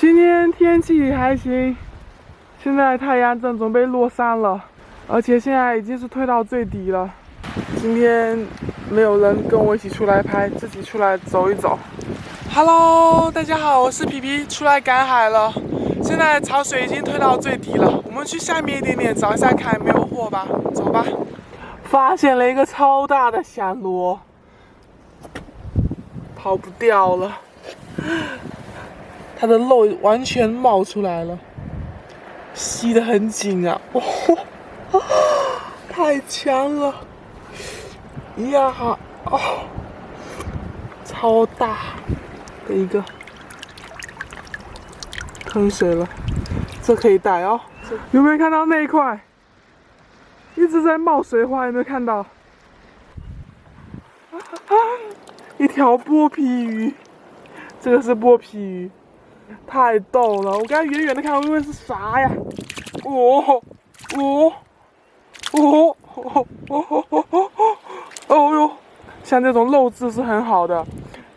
今天天气还行，现在太阳正准备落山了，而且现在已经是推到最底了。今天没有人跟我一起出来拍，自己出来走一走。Hello， 大家好，我是皮皮，出来赶海了。现在潮水已经推到最底了，我们去下面一点点找一下看有没有货吧。走吧。发现了一个超大的响螺，跑不掉了。它的肉完全冒出来了，吸得很紧啊！哦，太强了！呀，哦，超大的一个，坑水了，这可以带哦。有没有看到那一块？一直在冒水花，有没有看到？一条剥皮鱼，这个是剥皮鱼。太逗了！我刚才远远的看，我以为是啥呀？哦哟！像这种肉质是很好的，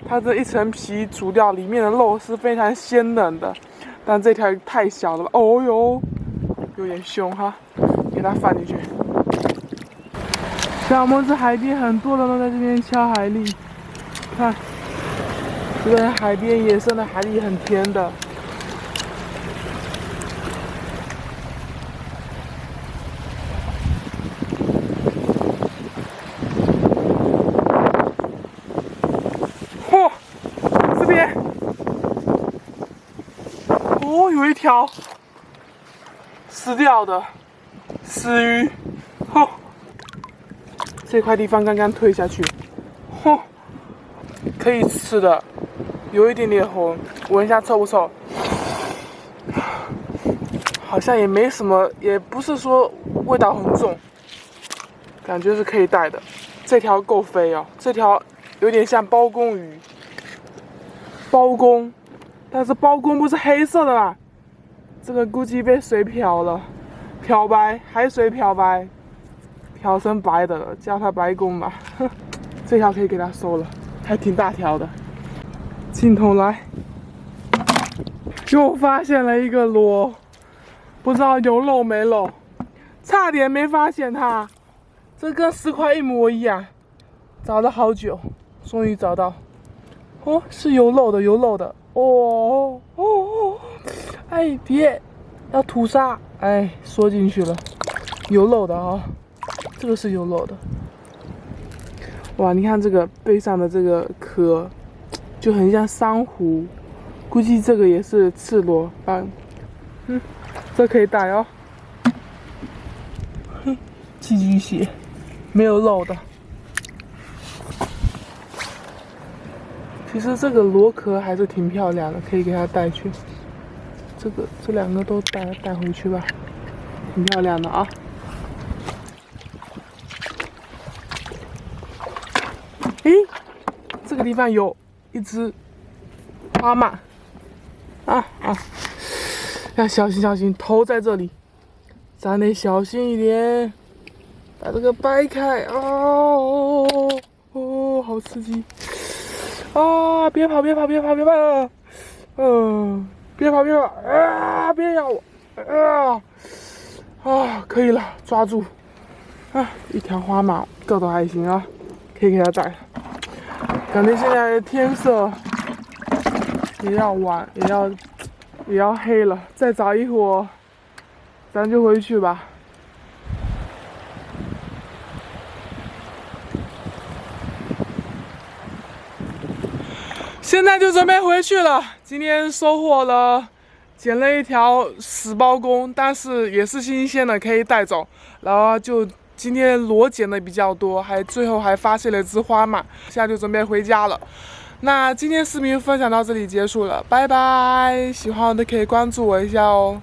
它这一层皮煮掉，里面的肉是非常鲜嫩的。但这条太小了，哦哟，有点凶哈，给它放进去。像我们这海边很多人都在这边敲海蛎，看。这边海边野生的海蛎很甜的。嚯，这边，哦，有一条死掉的死鱼，嚯，这块地方刚刚推下去，嚯，可以吃的。有一点点红，闻一下臭不臭？好像也没什么，也不是说味道很重，感觉是可以带的。这条够肥哦，这条有点像包公鱼，包公，但是包公不是黑色的啦，这个估计被水漂了，漂白，海水漂白，漂成白的了，叫它白公吧。这条可以给它收了，还挺大条的。镜头来，又发现了一个螺，不知道有漏没漏，差点没发现它，这跟10块一模一样，找了好久，终于找到，哦，是有漏的，有漏的，哦，哎，别，要吐沙，哎，缩进去了，有漏的啊，哦，这个是有漏的，哇，你看这个背上的这个壳。就很像珊瑚，估计这个也是赤螺斑。这可以带哦。寄居蟹，没有漏的。其实这个螺壳还是挺漂亮的，可以给它带去。这两个都带回去吧，挺漂亮的啊。诶，这个地方有。一只花鳗，要小心，头在这里，咱得小心一点，把这个掰开，哦，好刺激，啊，别跑，别跑，别跑，别跑，啊，别咬我，可以了，抓住，一条花鳗，个头还行啊，可以给它带了。感觉现在天色也要晚，也要黑了，再找一会儿，咱就回去吧。现在就准备回去了。今天收获了，捡了一条死包公，但是也是新鲜的，可以带走。然后就。今天螺捡的比较多，最后还发现了只花鳗，现在就准备回家了。那今天视频分享到这里结束了，拜拜！喜欢我的可以关注我一下哦。